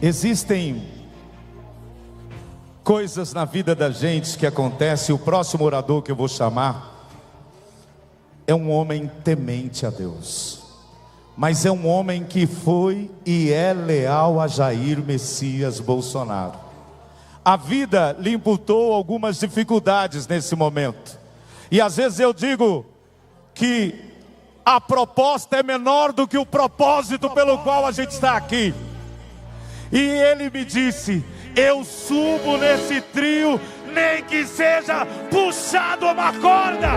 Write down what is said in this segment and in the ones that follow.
Existem coisas na vida da gente que acontecem. O próximo orador que eu vou chamar é um homem temente a Deus, mas é um homem que foi e é leal a Jair Messias Bolsonaro. A vida lhe imputou algumas dificuldades nesse momento, e às vezes eu digo que a proposta é menor do que o propósito pelo qual a gente está aqui. E ele me disse: eu subo nesse trio, nem que seja puxado uma corda.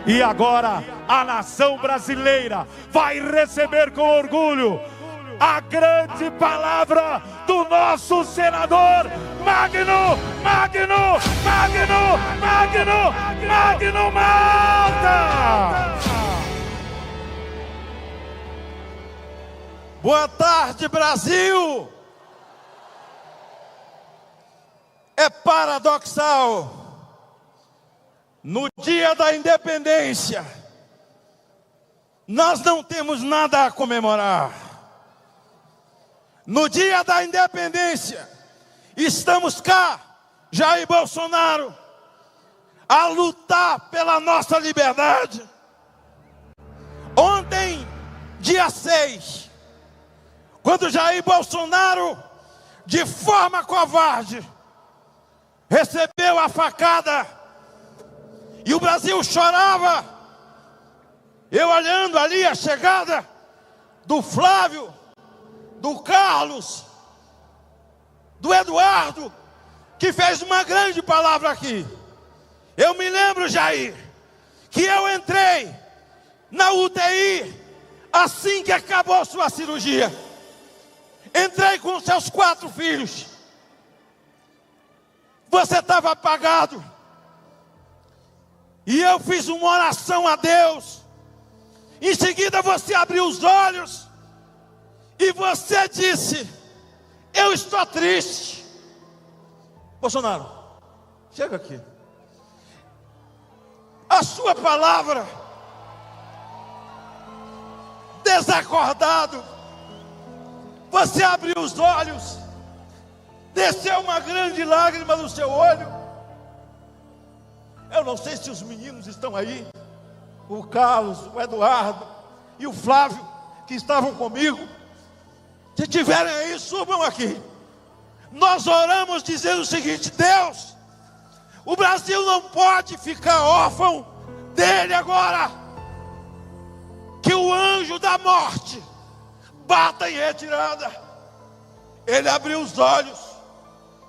E agora a nação brasileira vai receber com orgulho a grande palavra do nosso senador Magno Malta. Boa tarde, Brasil. É paradoxal, no dia da independência, nós não temos nada a comemorar. No dia da independência, estamos cá, Jair Bolsonaro, a lutar pela nossa liberdade. Ontem, dia 6, quando Jair Bolsonaro, de forma covarde, recebeu a facada e o Brasil chorava, eu olhando ali a chegada do Flávio, do Carlos, do Eduardo, que fez uma grande palavra aqui. Eu me lembro, Jair, que eu entrei na UTI assim que acabou sua cirurgia. Entrei com seus 4 filhos. Você estava apagado. E eu fiz uma oração a Deus. Em seguida você abriu os olhos e você disse: eu estou triste. Bolsonaro, chega aqui. A sua palavra, desacordado, você abriu os olhos, desceu uma grande lágrima no seu olho. Eu não sei se os meninos estão aí, o Carlos, o Eduardo e o Flávio, que estavam comigo. Se estiverem aí, subam aqui. Nós oramos dizendo o seguinte: Deus, o Brasil não pode ficar órfão dele agora. Que o anjo da morte bata em retirada. Ele abriu os olhos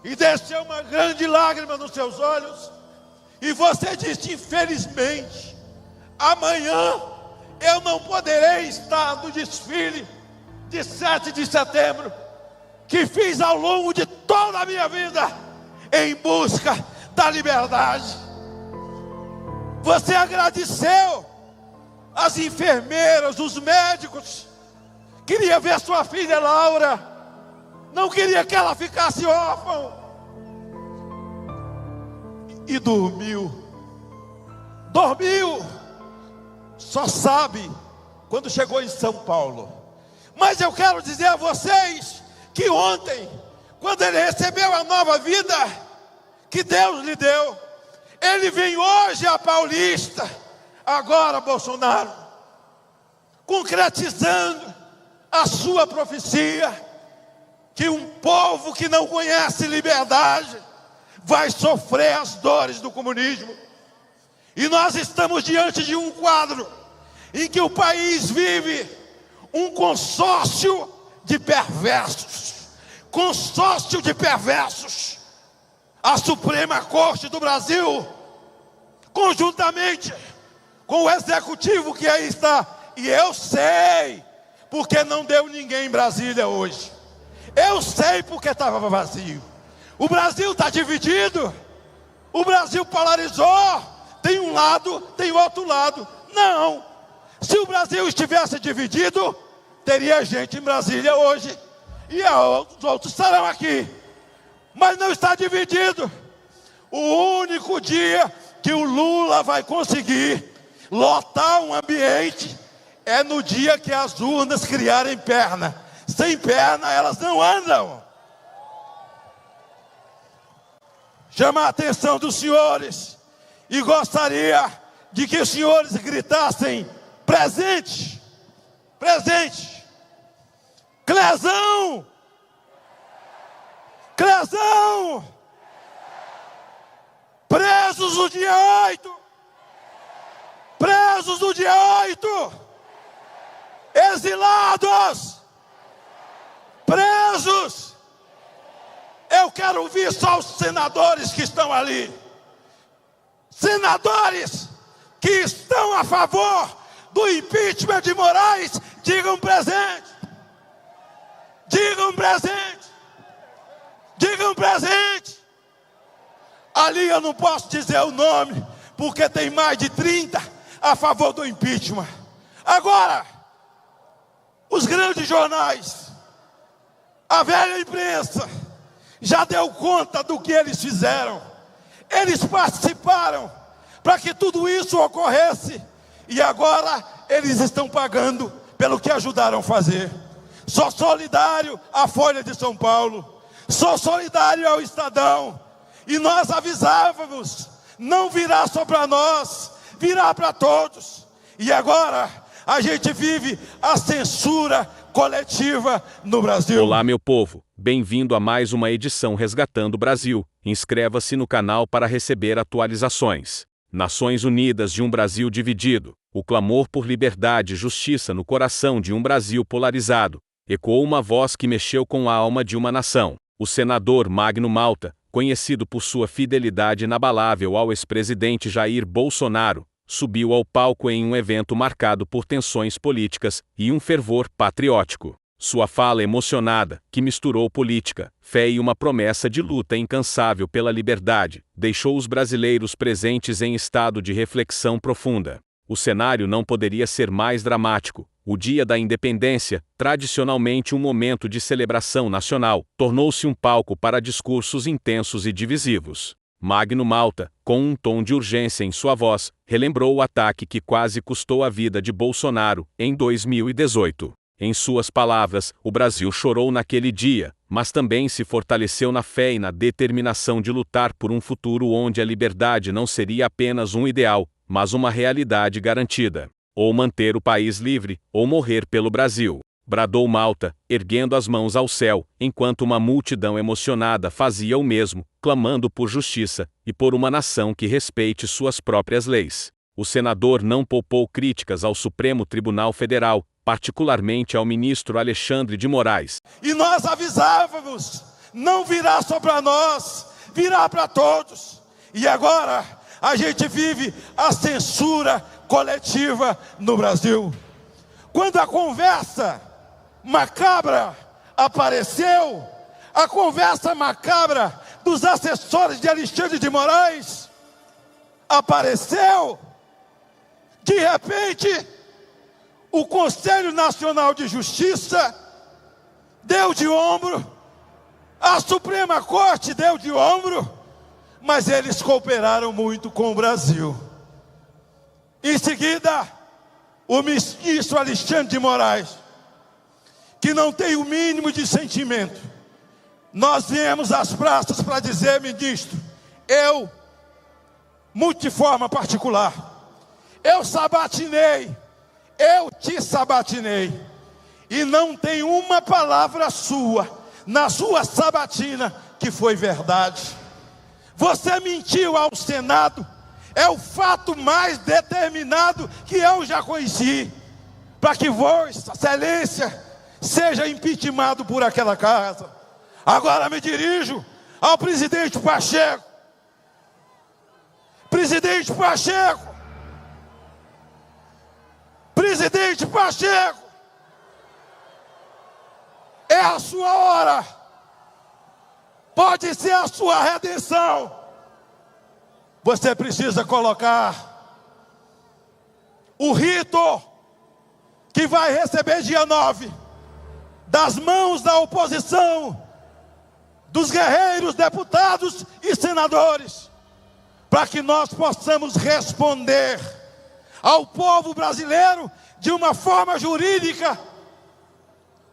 e desceu uma grande lágrima nos seus olhos. E você disse: infelizmente, amanhã eu não poderei estar no desfile de 7 de setembro, que fiz ao longo de toda a minha vida em busca da liberdade. Você agradeceu as enfermeiras, os médicos. Queria ver sua filha Laura, não queria que ela ficasse órfã. E dormiu. Só sabe quando chegou em São Paulo. Mas eu quero dizer a vocês que ontem, quando ele recebeu a nova vida que Deus lhe deu, ele vem hoje a Paulista, agora Bolsonaro, concretizando a sua profecia, que um povo que não conhece liberdade vai sofrer as dores do comunismo. E nós estamos diante de um quadro em que o país vive um consórcio de perversos. Consórcio de perversos. A Suprema Corte do Brasil, conjuntamente com o Executivo que aí está, e eu sei porque não deu ninguém em Brasília hoje. Eu sei porque estava vazio. O Brasil está dividido. O Brasil polarizou. Tem um lado, tem outro lado. Não. Se o Brasil estivesse dividido, teria gente em Brasília hoje, e os outros estarão aqui. Mas não está dividido. O único dia que o Lula vai conseguir lotar um ambiente é no dia que as urnas criarem perna. sem perna elas não andam. Chamar a atenção dos senhores e gostaria de que os senhores gritassem: presente, presente. Clezão, Clezão, presos no dia 8, presos no dia 8, exilados, presos. Eu quero ouvir só os senadores que estão ali. Senadores que estão a favor do impeachment de Moraes, digam presente. Digam presente. Digam presente. Ali eu não posso dizer o nome, porque tem mais de 30 a favor do impeachment. Agora, os grandes jornais, a velha imprensa, já deu conta do que eles fizeram. Eles participaram para que tudo isso ocorresse. E agora eles estão pagando pelo que ajudaram a fazer. Sou solidário à Folha de São Paulo. Sou solidário ao Estadão. E nós avisávamos, não virá só para nós, virá para todos. E agora a gente vive a censura coletiva no Brasil. Olá, meu povo. Bem-vindo a mais uma edição Resgatando o Brasil. Inscreva-se no canal para receber atualizações. Nações Unidas de um Brasil dividido. O clamor por liberdade e justiça no coração de um Brasil polarizado. Ecoou uma voz que mexeu com a alma de uma nação. O senador Magno Malta, conhecido por sua fidelidade inabalável ao ex-presidente Jair Bolsonaro, subiu ao palco em um evento marcado por tensões políticas e um fervor patriótico. Sua fala emocionada, que misturou política, fé e uma promessa de luta incansável pela liberdade, deixou os brasileiros presentes em estado de reflexão profunda. O cenário não poderia ser mais dramático. O Dia da Independência, tradicionalmente um momento de celebração nacional, tornou-se um palco para discursos intensos e divisivos. Magno Malta, com um tom de urgência em sua voz, relembrou o ataque que quase custou a vida de Bolsonaro, em 2018. Em suas palavras, o Brasil chorou naquele dia, mas também se fortaleceu na fé e na determinação de lutar por um futuro onde a liberdade não seria apenas um ideal, mas uma realidade garantida. Ou manter o país livre, ou morrer pelo Brasil, bradou Malta, erguendo as mãos ao céu, enquanto uma multidão emocionada fazia o mesmo, clamando por justiça, e por uma nação que respeite suas próprias leis. O senador não poupou críticas ao Supremo Tribunal Federal, particularmente ao ministro Alexandre de Moraes. E nós avisávamos, não virá só para nós, virá para todos. E agora a gente vive a censura coletiva no Brasil. Quando a conversa macabra apareceu, a conversa macabra dos assessores de Alexandre de Moraes apareceu, de repente o Conselho Nacional de Justiça deu de ombro, a Suprema Corte deu de ombro, mas eles cooperaram muito com o Brasil. Em seguida, o ministro Alexandre de Moraes, que não tem o mínimo de sentimento, nós viemos às praças para dizer: ministro, eu, muito de forma particular, eu sabatinei, eu te sabatinei, e não tem uma palavra sua, na sua sabatina, que foi verdade. Você mentiu ao Senado, é o fato mais determinado que eu já conheci, para que Vossa Excelência seja impeachmentado por aquela casa. Agora me dirijo ao presidente Pacheco. Presidente Pacheco, presidente Pacheco, é a sua hora, pode ser a sua redenção. Você precisa colocar o rito que vai receber dia 9, das mãos da oposição, dos guerreiros, deputados e senadores, para que nós possamos responder ao povo brasileiro de uma forma jurídica,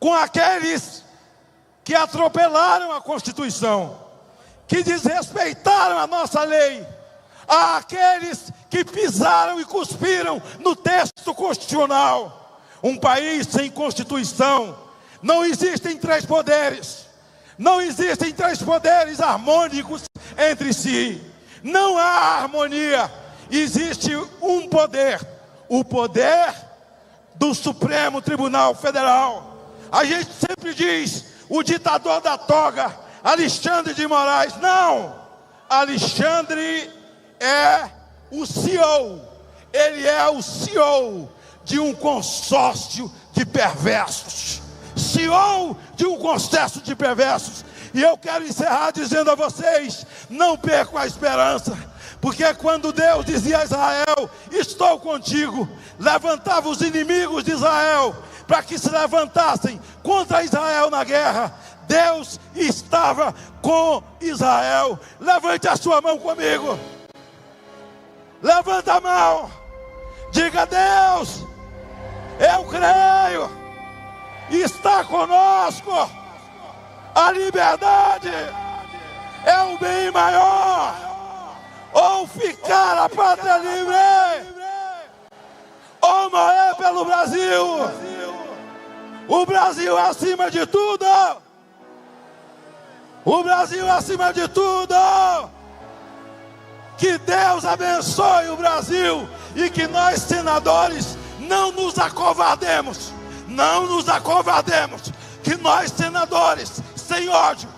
com aqueles que atropelaram a Constituição, que desrespeitaram a nossa lei, àqueles que pisaram e cuspiram no texto constitucional. Um país sem Constituição, não existem três poderes, não existem três poderes harmônicos entre si, não há harmonia, existe um poder, o poder do Supremo Tribunal Federal. A gente sempre diz, o ditador da toga, Alexandre de Moraes. Não, Alexandre é o CEO, ele é o CEO de um consórcio de perversos, CEO de um consórcio de perversos. E eu quero encerrar dizendo a vocês, não percam a esperança, porque quando Deus dizia a Israel, estou contigo, levantava os inimigos de Israel, para que se levantassem contra Israel na guerra, Deus estava com Israel. Levante a sua mão comigo, levanta a mão, diga: Deus, eu creio, está conosco, a liberdade é o bem maior, ou ficar a pátria livre, ou morrer pelo Brasil. O Brasil é acima de tudo, o Brasil é acima de tudo. Que Deus abençoe o Brasil e que nós, senadores, não nos acovardemos, não nos acovardemos, que nós, senadores, sem ódio,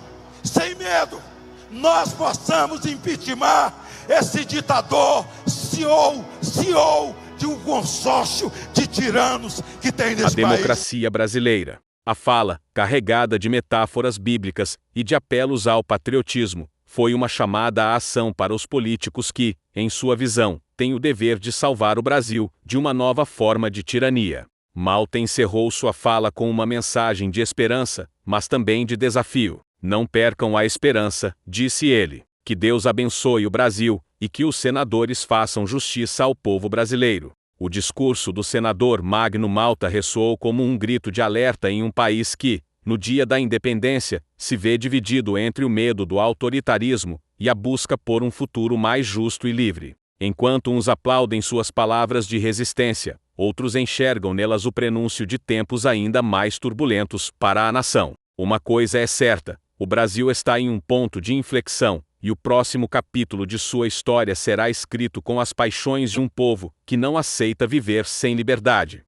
sem medo, nós possamos impeachment esse ditador, CEO de um consórcio de tiranos que tem nesse país. A democracia brasileira. A fala, carregada de metáforas bíblicas e de apelos ao patriotismo, foi uma chamada à ação para os políticos que, em sua visão, têm o dever de salvar o Brasil de uma nova forma de tirania. Malta encerrou sua fala com uma mensagem de esperança, mas também de desafio. Não percam a esperança, disse ele. Que Deus abençoe o Brasil e que os senadores façam justiça ao povo brasileiro. O discurso do senador Magno Malta ressoou como um grito de alerta em um país que, no dia da independência, se vê dividido entre o medo do autoritarismo e a busca por um futuro mais justo e livre. Enquanto uns aplaudem suas palavras de resistência, outros enxergam nelas o prenúncio de tempos ainda mais turbulentos para a nação. Uma coisa é certa: o Brasil está em um ponto de inflexão, e o próximo capítulo de sua história será escrito com as paixões de um povo que não aceita viver sem liberdade.